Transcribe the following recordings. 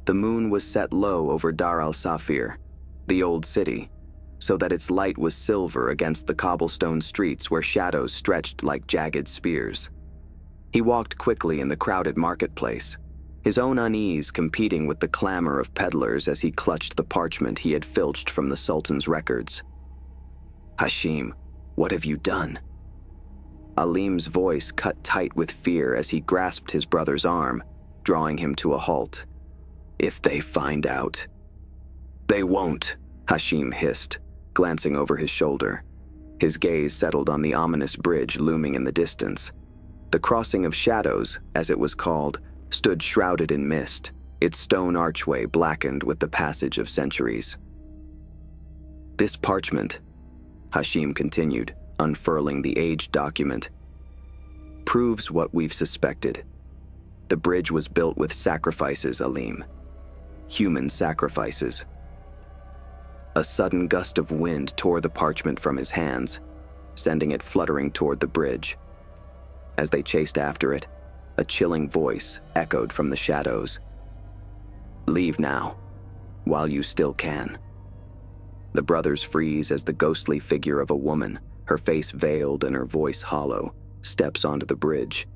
The moon was set low over Dar al-Safir, the old city, so that its light was silver against the cobblestone streets where shadows stretched like jagged spears. He walked quickly in the crowded marketplace, his own unease competing with the clamor of peddlers as he clutched the parchment he had filched from the Sultan's records. "Hashim, what have you done?" Alim's voice cut tight with fear as he grasped his brother's arm, drawing him to a halt. "If they find out." "They won't," Hashim hissed, glancing over his shoulder. His gaze settled on the ominous bridge looming in the distance. The crossing of shadows, as it was called, stood shrouded in mist, its stone archway blackened with the passage of centuries. "This parchment," Hashim continued, unfurling the aged document, "proves what we've suspected. The bridge was built with sacrifices, Alim. Human sacrifices." A sudden gust of wind tore the parchment from his hands, sending it fluttering toward the bridge. As they chased after it, a chilling voice echoed from the shadows. "Leave now, while you still can." The brothers freeze as the ghostly figure of a woman, her face veiled and her voice hollow, steps onto the bridge.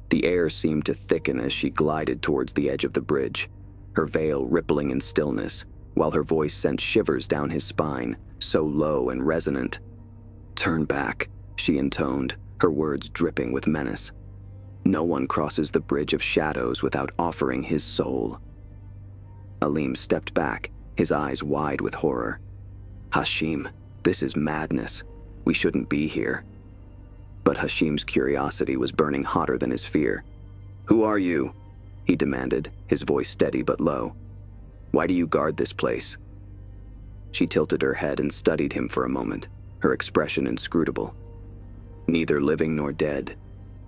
The air seemed to thicken as she glided towards the edge of the bridge, her veil rippling in stillness, while her voice sent shivers down his spine, so low and resonant. "Turn back," she intoned, her words dripping with menace. "No one crosses the bridge of shadows without offering his soul." Alim stepped back, his eyes wide with horror. "Hashim, this is madness. We shouldn't be here." But Hashim's curiosity was burning hotter than his fear. "Who are you?" he demanded, his voice steady but low. "Why do you guard this place?" She tilted her head and studied him for a moment, her expression inscrutable. "Neither living nor dead,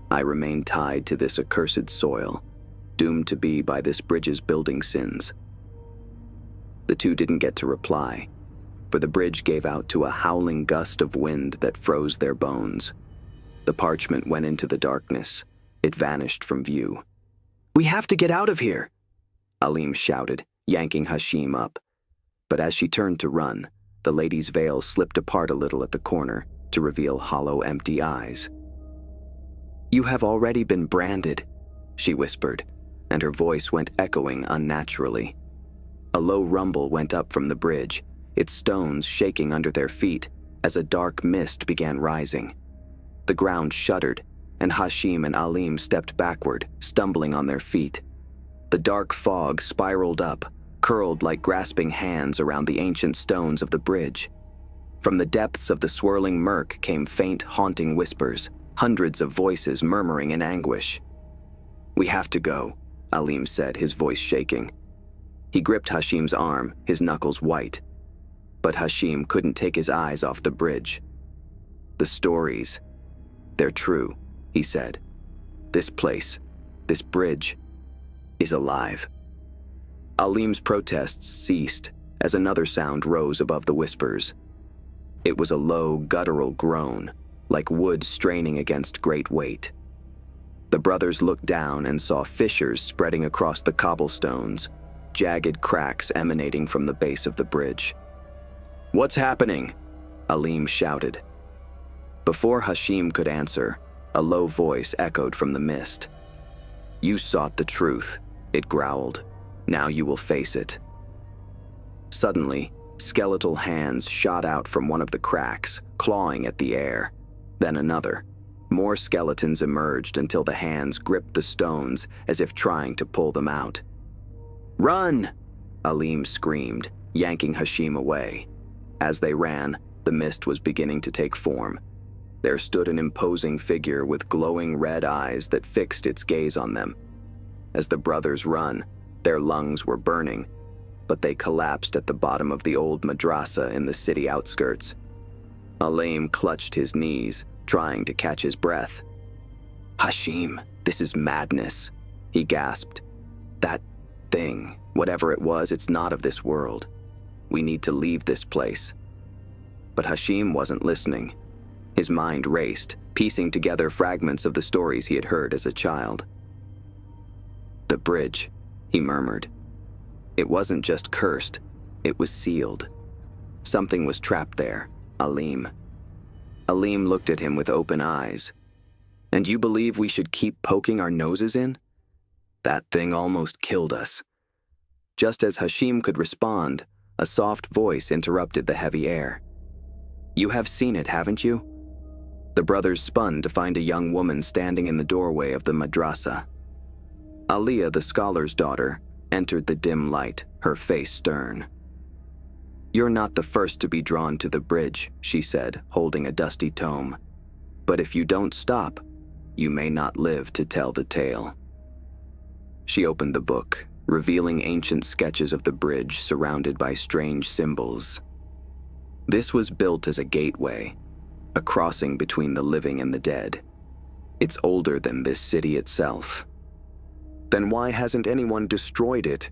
I remain tied to this accursed soil, doomed to be by this bridge's building sins." The two didn't get to reply, for the bridge gave out to a howling gust of wind that froze their bones. The parchment went into the darkness. It vanished from view. "We have to get out of here," Alim shouted, yanking Hashim up. But as she turned to run, the lady's veil slipped apart a little at the corner to reveal hollow, empty eyes. "You have already been branded," she whispered, and her voice went echoing unnaturally. A low rumble went up from the bridge, its stones shaking under their feet as a dark mist began rising. The ground shuddered, and Hashim and Alim stepped backward, stumbling on their feet. The dark fog spiraled up, curled like grasping hands around the ancient stones of the bridge. From the depths of the swirling murk came faint, haunting whispers, hundreds of voices murmuring in anguish. "We have to go," Alim said, his voice shaking. He gripped Hashim's arm, his knuckles white. But Hashim couldn't take his eyes off the bridge. "The stories, they're true," he said. "This place, this bridge, is alive." Alim's protests ceased as another sound rose above the whispers. It was a low, guttural groan, like wood straining against great weight. The brothers looked down and saw fissures spreading across the cobblestones, jagged cracks emanating from the base of the bridge. "What's happening?" Alim shouted. Before Hashim could answer, a low voice echoed from the mist. "You sought the truth," it growled. "Now you will face it." Suddenly, skeletal hands shot out from one of the cracks, clawing at the air. Then another. More skeletons emerged until the hands gripped the stones as if trying to pull them out. "Run!" Alim screamed, yanking Hashim away. As they ran, the mist was beginning to take form. There stood an imposing figure with glowing red eyes that fixed its gaze on them. As the brothers ran, their lungs were burning, but they collapsed at the bottom of the old madrasa in the city outskirts. Alim clutched his knees, trying to catch his breath. "Hashim, this is madness," he gasped. "That thing, whatever it was, it's not of this world. We need to leave this place." But Hashim wasn't listening. His mind raced, piecing together fragments of the stories he had heard as a child. "The bridge," he murmured. It wasn't just cursed, it was sealed. Something was trapped there, Aleem. Aleem looked at him with open eyes. And you believe we should keep poking our noses in? That thing almost killed us. Just as Hashim could respond, a soft voice interrupted the heavy air. You have seen it, haven't you? The brothers spun to find a young woman standing in the doorway of the madrasa. Aliyah, the scholar's daughter, entered the dim light, her face stern. You're not the first to be drawn to the bridge, she said, holding a dusty tome. But if you don't stop, you may not live to tell the tale. She opened the book, revealing ancient sketches of the bridge surrounded by strange symbols. This was built as a gateway, a crossing between the living and the dead. It's older than this city itself. Then why hasn't anyone destroyed it?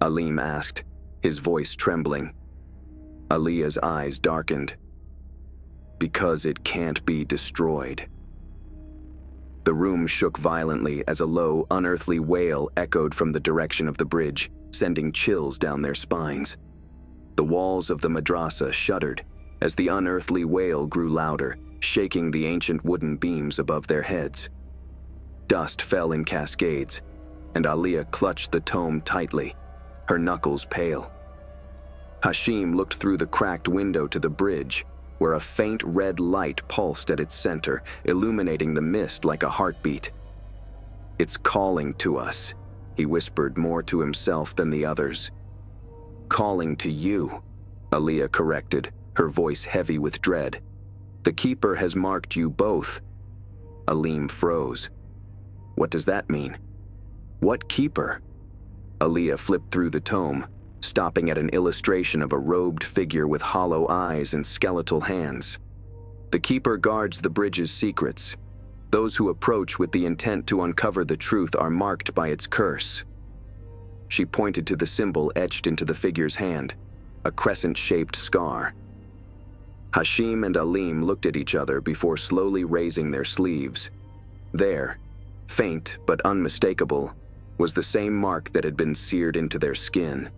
Aleem asked, his voice trembling. Aliyah's eyes darkened. Because it can't be destroyed. The room shook violently as a low, unearthly wail echoed from the direction of the bridge, sending chills down their spines. The walls of the madrasa shuddered as the unearthly wail grew louder, shaking the ancient wooden beams above their heads. Dust fell in cascades, and Aliyah clutched the tome tightly, her knuckles pale. Hashim looked through the cracked window to the bridge, where a faint red light pulsed at its center, illuminating the mist like a heartbeat. It's calling to us, he whispered more to himself than the others. Calling to you, Aliyah corrected, her voice heavy with dread. The keeper has marked you both. Aleem froze. What does that mean? What keeper? Aliyah flipped through the tome, stopping at an illustration of a robed figure with hollow eyes and skeletal hands. The keeper guards the bridge's secrets. Those who approach with the intent to uncover the truth are marked by its curse. She pointed to the symbol etched into the figure's hand, a crescent-shaped scar. Hashim and Aleem looked at each other before slowly raising their sleeves. There, faint but unmistakable, was the same mark that had been seared into their skin.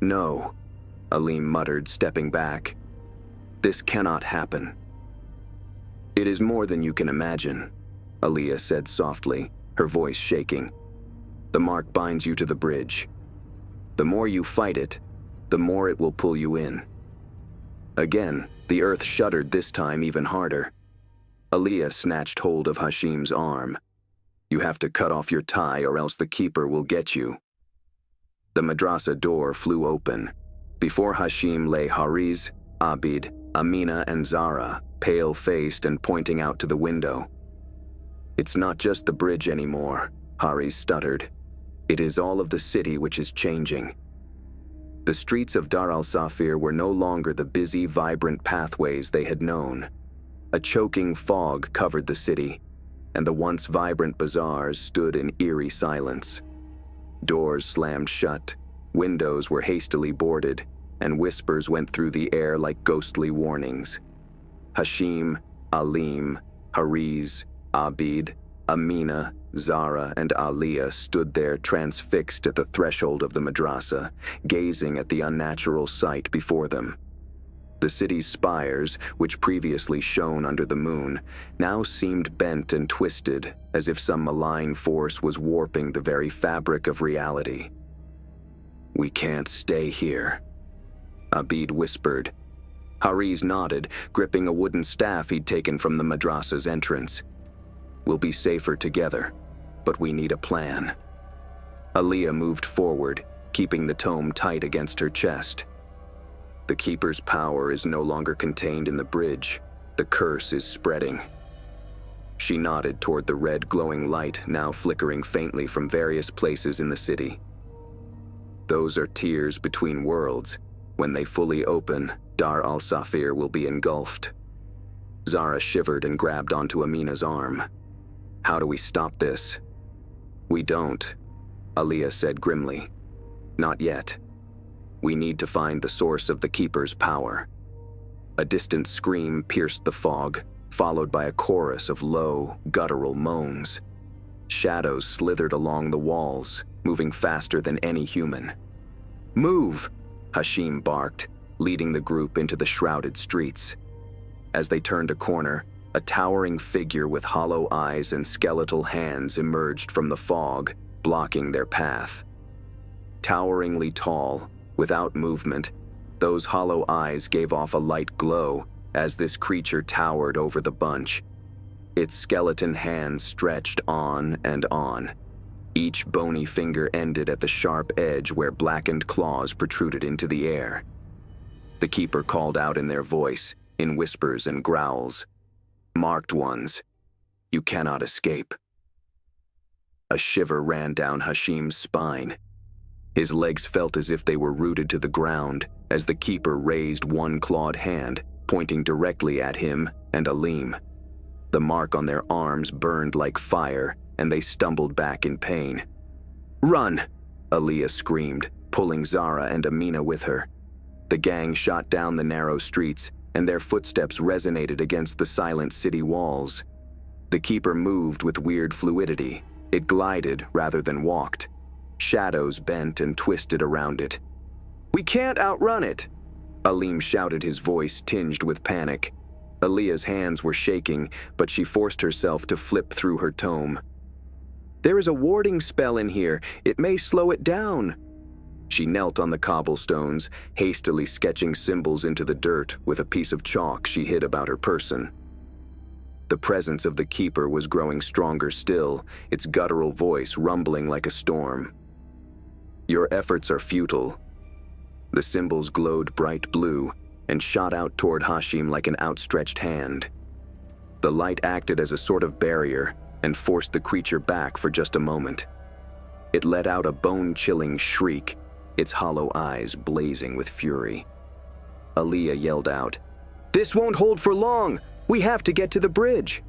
No, Aleem muttered, stepping back. This cannot happen. It is more than you can imagine, Aliyah said softly, her voice shaking. The mark binds you to the bridge. The more you fight it, the more it will pull you in. Again, the earth shuddered, this time even harder. Aliyah snatched hold of Hashim's arm. You have to cut off your tie or else the keeper will get you. The madrasa door flew open. Before Hashim lay Hariz, Abid, Amina, and Zara, pale-faced and pointing out to the window. It's not just the bridge anymore, Hariz stuttered. It is all of the city which is changing. The streets of Dar al-Safir were no longer the busy, vibrant pathways they had known. A choking fog covered the city, and the once vibrant bazaars stood in eerie silence. Doors slammed shut, windows were hastily boarded, and whispers went through the air like ghostly warnings. Hashim, Aleem, Hariz, Abid, Amina, Zara, and Aliyah stood there transfixed at the threshold of the madrasa, gazing at the unnatural sight before them. The city's spires, which previously shone under the moon, now seemed bent and twisted, as if some malign force was warping the very fabric of reality. We can't stay here, Abid whispered. Hariz nodded, gripping a wooden staff he'd taken from the madrasa's entrance. We'll be safer together, but we need a plan. Aliyah moved forward, keeping the tome tight against her chest. The keeper's power is no longer contained in the bridge. The curse is spreading. She nodded toward the red glowing light now flickering faintly from various places in the city. Those are tears between worlds. When they fully open, Dar al-Safir will be engulfed. Zara shivered and grabbed onto Amina's arm. How do we stop this? We don't, Aliyah said grimly. Not yet. We need to find the source of the keeper's power. A distant scream pierced the fog, followed by a chorus of low, guttural moans. Shadows slithered along the walls, moving faster than any human. "Move!" Hashim barked, leading the group into the shrouded streets. As they turned a corner, a towering figure with hollow eyes and skeletal hands emerged from the fog, blocking their path. Toweringly tall, without movement, those hollow eyes gave off a light glow as this creature towered over the bunch. Its skeleton hands stretched on and on. Each bony finger ended at the sharp edge where blackened claws protruded into the air. The keeper called out in their voice, in whispers and growls, "Marked ones, you cannot escape." A shiver ran down Hashim's spine. His legs felt as if they were rooted to the ground as the keeper raised one clawed hand, pointing directly at him and Aleem. The mark on their arms burned like fire, and they stumbled back in pain. "Run!" Aaliyah screamed, pulling Zara and Amina with her. The gang shot down the narrow streets, and their footsteps resonated against the silent city walls. The keeper moved with weird fluidity. It glided rather than walked. Shadows bent and twisted around it. "We can't outrun it!" Aleem shouted, his voice tinged with panic. Aaliyah's hands were shaking, but she forced herself to flip through her tome. "There is a warding spell in here. It may slow it down." She knelt on the cobblestones, hastily sketching symbols into the dirt with a piece of chalk she hid about her person. The presence of the keeper was growing stronger still, its guttural voice rumbling like a storm. "Your efforts are futile." The symbols glowed bright blue and shot out toward Hashim like an outstretched hand. The light acted as a sort of barrier and forced the creature back for just a moment. It let out a bone-chilling shriek, its hollow eyes blazing with fury. Aaliyah yelled out, "This won't hold for long! We have to get to the bridge!"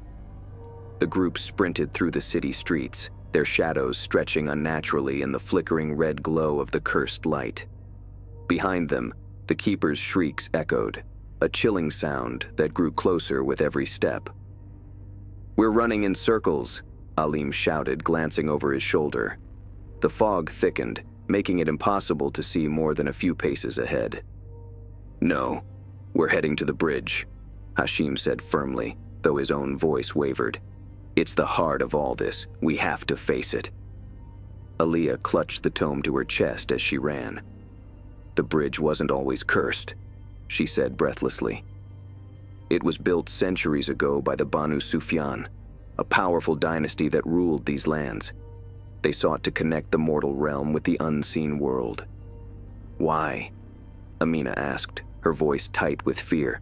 The group sprinted through the city streets, their shadows stretching unnaturally in the flickering red glow of the cursed light. Behind them, the keeper's shrieks echoed, a chilling sound that grew closer with every step. "We're running in circles," Aleem shouted, glancing over his shoulder. The fog thickened, making it impossible to see more than a few paces ahead. "No, we're heading to the bridge," Hashim said firmly, though his own voice wavered. "It's the heart of all this. We have to face it." Aaliyah clutched the tome to her chest as she ran. "The bridge wasn't always cursed," she said breathlessly. "It was built centuries ago by the Banu Sufyan, a powerful dynasty that ruled these lands. They sought to connect the mortal realm with the unseen world." "Why?" Amina asked, her voice tight with fear.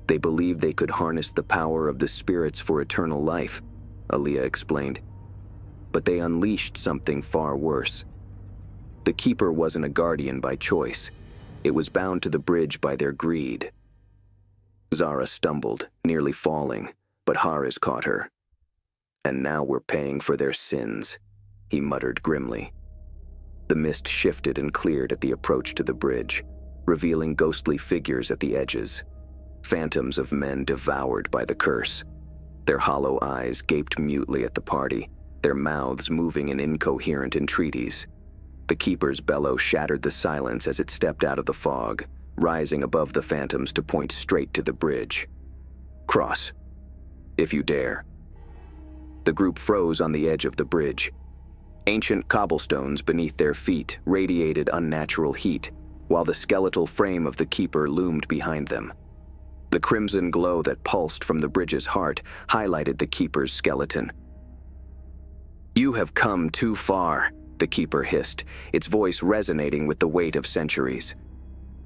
"They believed they could harness the power of the spirits for eternal life," Aaliyah explained. "But they unleashed something far worse. The keeper wasn't a guardian by choice. It was bound to the bridge by their greed." Zara stumbled, nearly falling, but Haris caught her. "And now we're paying for their sins," he muttered grimly. The mist shifted and cleared at the approach to the bridge, revealing ghostly figures at the edges, phantoms of men devoured by the curse. Their hollow eyes gaped mutely at the party, their mouths moving in incoherent entreaties. The keeper's bellow shattered the silence as it stepped out of the fog, rising above the phantoms to point straight to the bridge. "Cross, if you dare." The group froze on the edge of the bridge. Ancient cobblestones beneath their feet radiated unnatural heat, while the skeletal frame of the keeper loomed behind them. The crimson glow that pulsed from the bridge's heart highlighted the keeper's skeleton. "You have come too far," the keeper hissed, its voice resonating with the weight of centuries.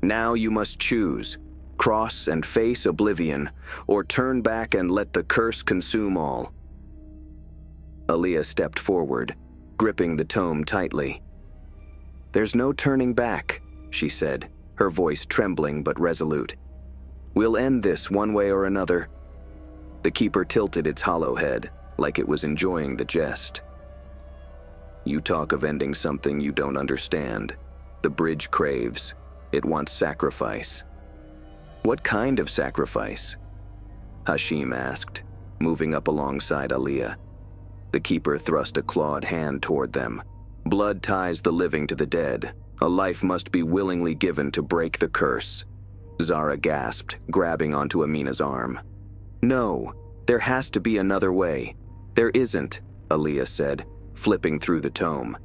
"Now you must choose, cross and face oblivion, or turn back and let the curse consume all." Aaliyah stepped forward, gripping the tome tightly. "There's no turning back," she said, her voice trembling but resolute. "We'll end this one way or another." The keeper tilted its hollow head, like it was enjoying the jest. "You talk of ending something you don't understand. The bridge craves. It wants sacrifice." "What kind of sacrifice?" Hashim asked, moving up alongside Aaliyah. The keeper thrust a clawed hand toward them. "Blood ties the living to the dead. A life must be willingly given to break the curse, Zara gasped, grabbing onto Amina's arm. No, there has to be another way. There isn't, Aaliyah said, flipping through the tome.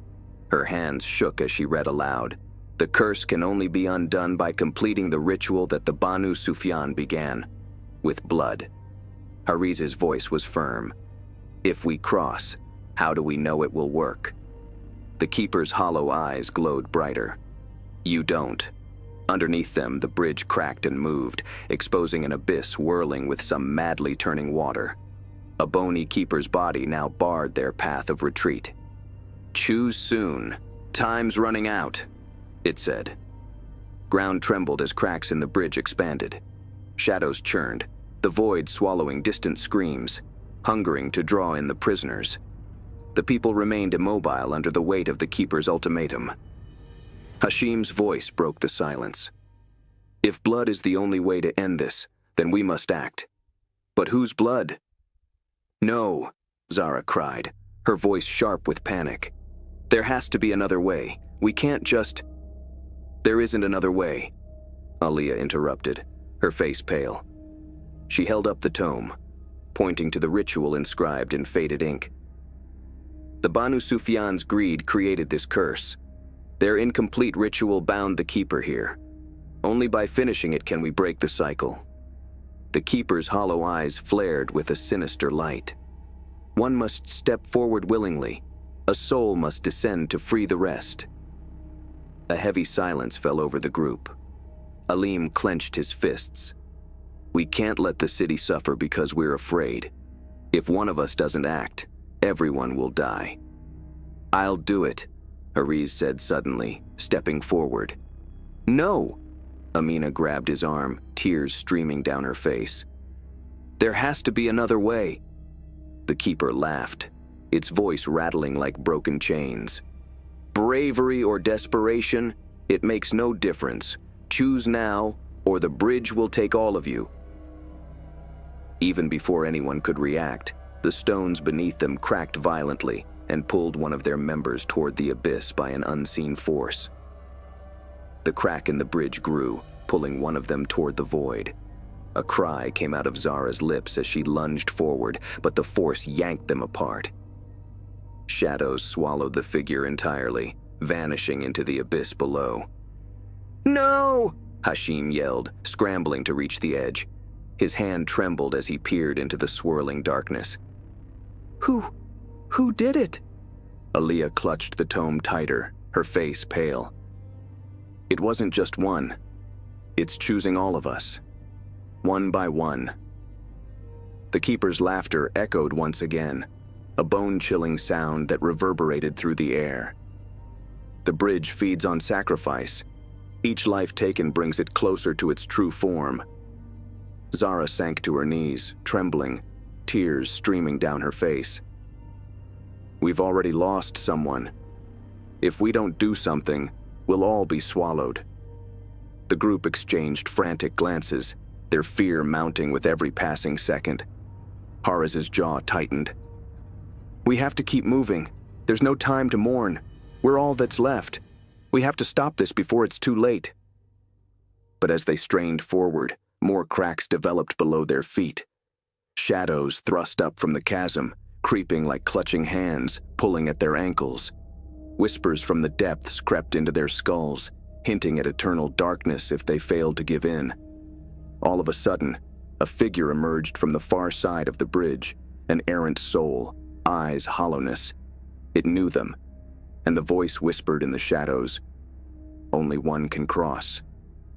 Her hands shook as she read aloud. The curse can only be undone by completing the ritual that the Banu Sufyan began, with blood. Hariz's voice was firm. If we cross, how do we know it will work? The keeper's hollow eyes glowed brighter. You don't. Underneath them, the bridge cracked and moved, exposing an abyss whirling with some madly turning water. A bony keeper's body now barred their path of retreat. Choose soon. Time's running out, it said. Ground trembled as cracks in the bridge expanded. Shadows churned, the void swallowing distant screams, hungering to draw in the prisoners. The people remained immobile under the weight of the keeper's ultimatum. Hashim's voice broke the silence. If blood is the only way to end this, then we must act. But whose blood? No, Zara cried, her voice sharp with panic. There has to be another way. We can't just... There isn't another way, Aaliyah interrupted, her face pale. She held up the tome, pointing to the ritual inscribed in faded ink. The Banu Sufyan's greed created this curse. Their incomplete ritual bound the keeper here. Only by finishing it can we break the cycle. The keeper's hollow eyes flared with a sinister light. One must step forward willingly. A soul must descend to free the rest. A heavy silence fell over the group. Aleem clenched his fists. We can't let the city suffer because we're afraid. If one of us doesn't act, everyone will die. I'll do it, Hariz said suddenly, stepping forward. No! Amina grabbed his arm, tears streaming down her face. There has to be another way. The keeper laughed, its voice rattling like broken chains. Bravery or desperation, it makes no difference. Choose now, or the bridge will take all of you. Even before anyone could react, the stones beneath them cracked violently and pulled one of their members toward the abyss by an unseen force. The crack in the bridge grew, pulling one of them toward the void. A cry came out of Zara's lips as she lunged forward, but the force yanked them apart. Shadows swallowed the figure entirely, vanishing into the abyss below. No! Hashim yelled, scrambling to reach the edge. His hand trembled as he peered into the swirling darkness. Who did it? Aaliyah clutched the tome tighter, her face pale. It wasn't just one. It's choosing all of us, one by one. The keeper's laughter echoed once again, a bone-chilling sound that reverberated through the air. The bridge feeds on sacrifice. Each life taken brings it closer to its true form. Zara sank to her knees, trembling, tears streaming down her face. We've already lost someone. If we don't do something, we'll all be swallowed. The group exchanged frantic glances, their fear mounting with every passing second. Hariz's jaw tightened. We have to keep moving. There's no time to mourn. We're all that's left. We have to stop this before it's too late. But as they strained forward, more cracks developed below their feet. Shadows thrust up from the chasm, creeping like clutching hands, pulling at their ankles. Whispers from the depths crept into their skulls, hinting at eternal darkness if they failed to give in. All of a sudden, a figure emerged from the far side of the bridge, an errant soul, eyes hollowness. It knew them, and the voice whispered in the shadows, "Only one can cross.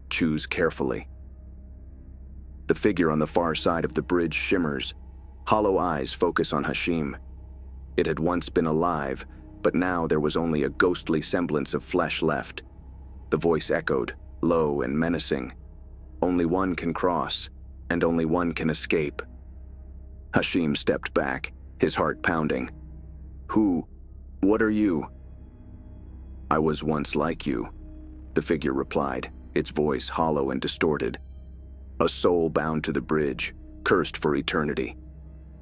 Choose carefully." The figure on the far side of the bridge shimmers. Hollow eyes focus on Hashim. It had once been alive, but now there was only a ghostly semblance of flesh left. The voice echoed, low and menacing. Only one can cross, and only one can escape. Hashim stepped back, his heart pounding. What are you? I was once like you, the figure replied, its voice hollow and distorted. A soul bound to the bridge, cursed for eternity.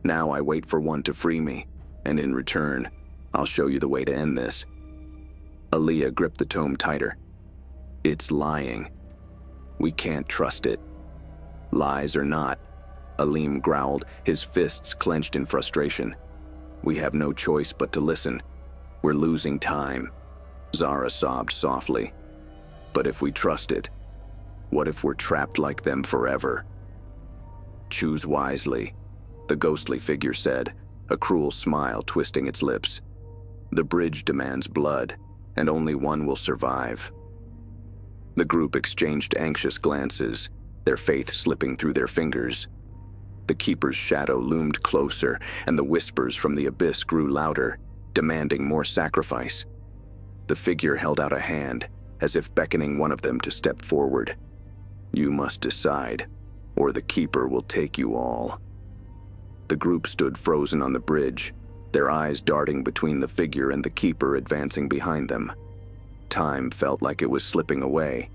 Now I wait for one to free me, and in return, I'll show you the way to end this. Aaliyah gripped the tome tighter, It's lying. We can't trust it. Lies or not, Aleem growled, his fists clenched in frustration. We have no choice but to listen. We're losing time. Zara sobbed softly. But if we trust it, what if we're trapped like them forever? Choose wisely, the ghostly figure said, a cruel smile twisting its lips. The bridge demands blood, and only one will survive. The group exchanged anxious glances, their faith slipping through their fingers. The keeper's shadow loomed closer, and the whispers from the abyss grew louder, demanding more sacrifice. The figure held out a hand, as if beckoning one of them to step forward. You must decide, or the keeper will take you all. The group stood frozen on the bridge, their eyes darting between the figure and the keeper advancing behind them. Time felt like it was slipping away,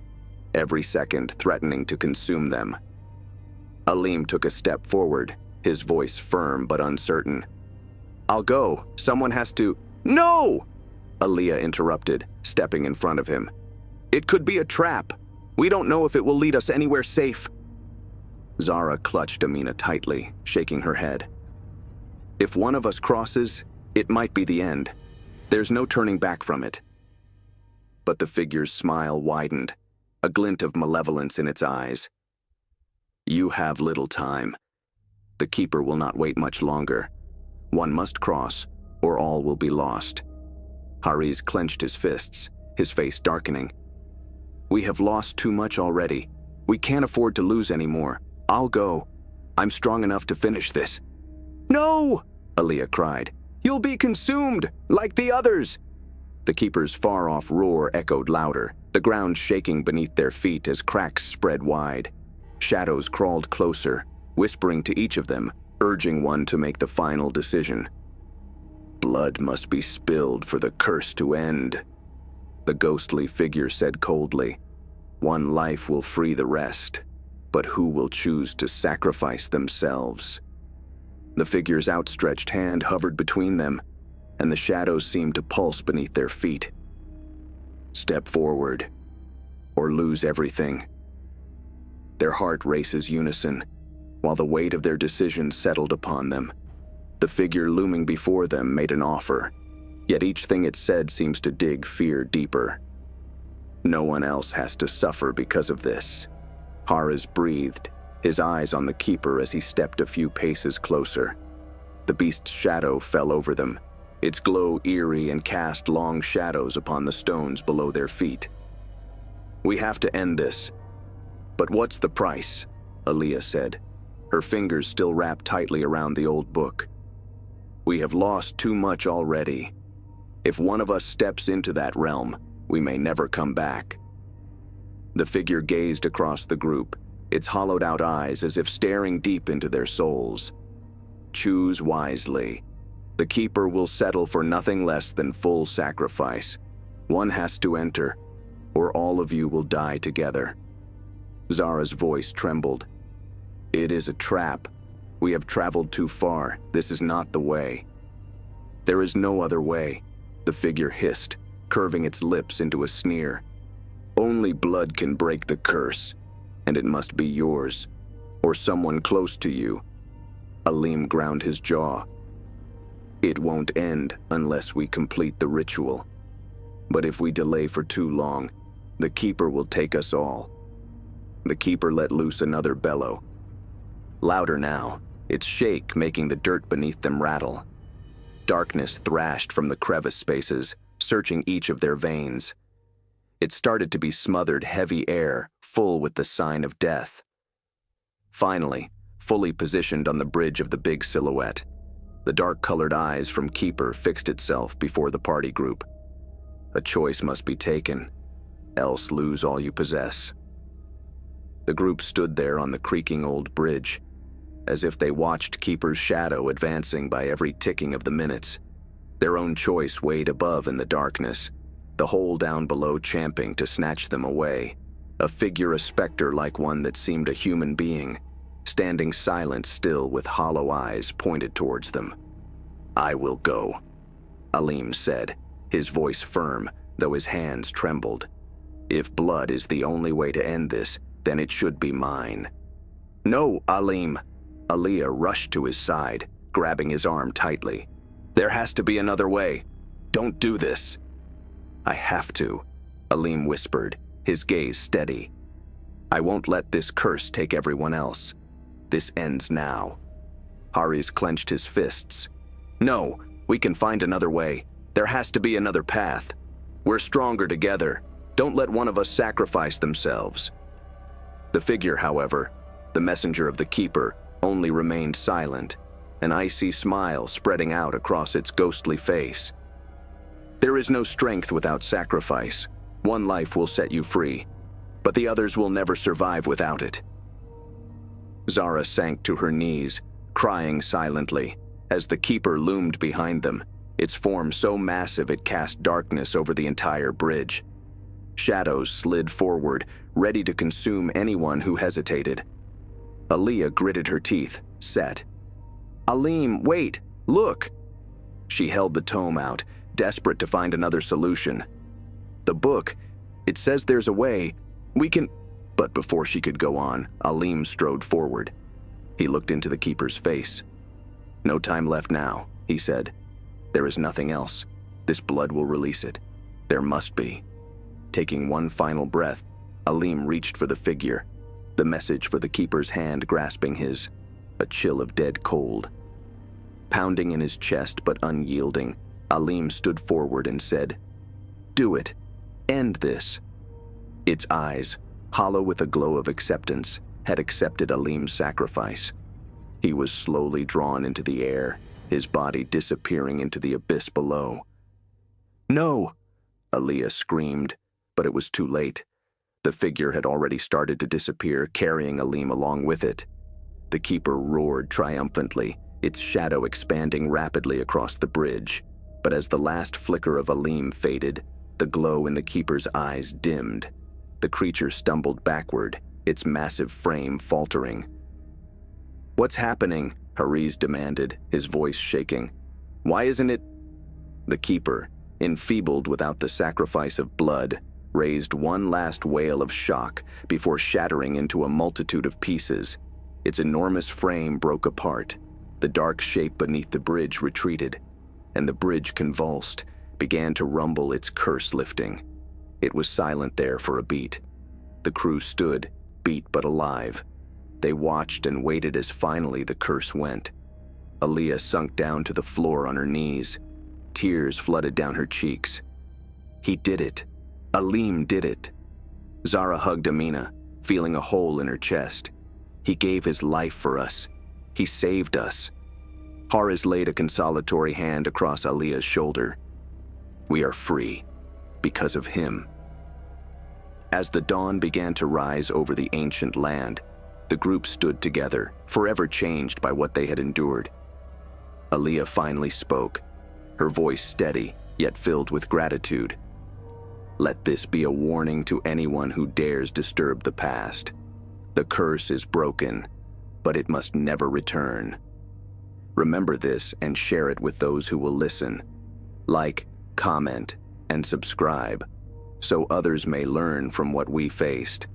every second threatening to consume them. Aleem took a step forward, his voice firm but uncertain. I'll go. Someone has to— No! Aaliyah interrupted, stepping in front of him. It could be a trap. We don't know if it will lead us anywhere safe. Zara clutched Amina tightly, shaking her head. If one of us crosses, it might be the end. There's no turning back from it. But the figure's smile widened, a glint of malevolence in its eyes. You have little time. The keeper will not wait much longer. One must cross, or all will be lost. Hariz clenched his fists, his face darkening. We have lost too much already. We can't afford to lose anymore. I'll go. I'm strong enough to finish this. No! Aaliyah cried. You'll be consumed, like the others! The keeper's far-off roar echoed louder, the ground shaking beneath their feet as cracks spread wide. Shadows crawled closer, whispering to each of them, urging one to make the final decision. Blood must be spilled for the curse to end, the ghostly figure said coldly. One life will free the rest, but who will choose to sacrifice themselves? The figure's outstretched hand hovered between them, and the shadows seemed to pulse beneath their feet. Step forward, or lose everything. Their heart races unison, while the weight of their decision settled upon them. The figure looming before them made an offer, yet each thing it said seems to dig fear deeper. No one else has to suffer because of this. Hariz breathed, his eyes on the keeper as he stepped a few paces closer. The beast's shadow fell over them, its glow eerie and cast long shadows upon the stones below their feet. We have to end this. But what's the price? Aaliyah said, her fingers still wrapped tightly around the old book. We have lost too much already. If one of us steps into that realm, we may never come back. The figure gazed across the group, its hollowed-out eyes as if staring deep into their souls. Choose wisely. The keeper will settle for nothing less than full sacrifice. One has to enter, or all of you will die together. Zara's voice trembled. It is a trap. We have traveled too far. This is not the way. There is no other way, the figure hissed, curving its lips into a sneer. Only blood can break the curse, and it must be yours, or someone close to you. Aleem ground his jaw. It won't end unless we complete the ritual. But if we delay for too long, the keeper will take us all. The keeper let loose another bellow. Louder now, its shake making the dirt beneath them rattle. Darkness thrashed from the crevice spaces, searching each of their veins. It started to be smothered heavy air, full with the sign of death. Finally, fully positioned on the bridge of the big silhouette, the dark-colored eyes from Keeper fixed itself before the party group. A choice must be taken, else lose all you possess. The group stood there on the creaking old bridge, as if they watched Keeper's shadow advancing by every ticking of the minutes. Their own choice weighed above in the darkness, the hole down below champing to snatch them away, a figure, a specter like one that seemed a human being, standing silent still with hollow eyes pointed towards them. I will go, Aleem said, his voice firm, though his hands trembled. If blood is the only way to end this, then it should be mine. No, Alim! Aaliyah rushed to his side, grabbing his arm tightly. There has to be another way. Don't do this. I have to, Alim whispered, his gaze steady. I won't let this curse take everyone else. This ends now. Haris clenched his fists. No, we can find another way. There has to be another path. We're stronger together. Don't let one of us sacrifice themselves. The figure, however, the messenger of the keeper, only remained silent, an icy smile spreading out across its ghostly face. There is no strength without sacrifice. One life will set you free, but the others will never survive without it. Zara sank to her knees, crying silently, as the keeper loomed behind them, its form so massive it cast darkness over the entire bridge. Shadows slid forward, ready to consume anyone who hesitated. Aaliyah gritted her teeth, set. Alim, wait! Look! She held the tome out, desperate to find another solution. The book, it says there's a way. We can... But before she could go on, Alim strode forward. He looked into the keeper's face. No time left now, he said. There is nothing else. This blood will release it. There must be. Taking one final breath, Alim reached for the figure, the message for the keeper's hand grasping his, a chill of dead cold. Pounding in his chest but unyielding, Alim stood forward and said, Do it. End this. Its eyes, hollow with a glow of acceptance, had accepted Alim's sacrifice. He was slowly drawn into the air, his body disappearing into the abyss below. No! Aaliyah screamed, but it was too late. The figure had already started to disappear, carrying Alim along with it. The keeper roared triumphantly, its shadow expanding rapidly across the bridge. But as the last flicker of Alim faded, the glow in the keeper's eyes dimmed. The creature stumbled backward, its massive frame faltering. What's happening? Haris demanded, his voice shaking. Why isn't it? The keeper, enfeebled without the sacrifice of blood, raised one last wail of shock before shattering into a multitude of pieces. Its enormous frame broke apart. The dark shape beneath the bridge retreated, and the bridge convulsed, began to rumble, its curse lifting. It was silent there for a beat. The crew stood, beat but alive. They watched and waited as finally the curse went. Aaliyah sunk down to the floor on her knees. Tears flooded down her cheeks. He did it. Alim did it. Zara hugged Amina, feeling a hole in her chest. He gave his life for us. He saved us. Haris laid a consolatory hand across Aaliyah's shoulder. We are free, because of him. As the dawn began to rise over the ancient land, the group stood together, forever changed by what they had endured. Aaliyah finally spoke, her voice steady, yet filled with gratitude. Let this be a warning to anyone who dares disturb the past. The curse is broken, but it must never return. Remember this and share it with those who will listen. Like, comment, and subscribe, so others may learn from what we faced.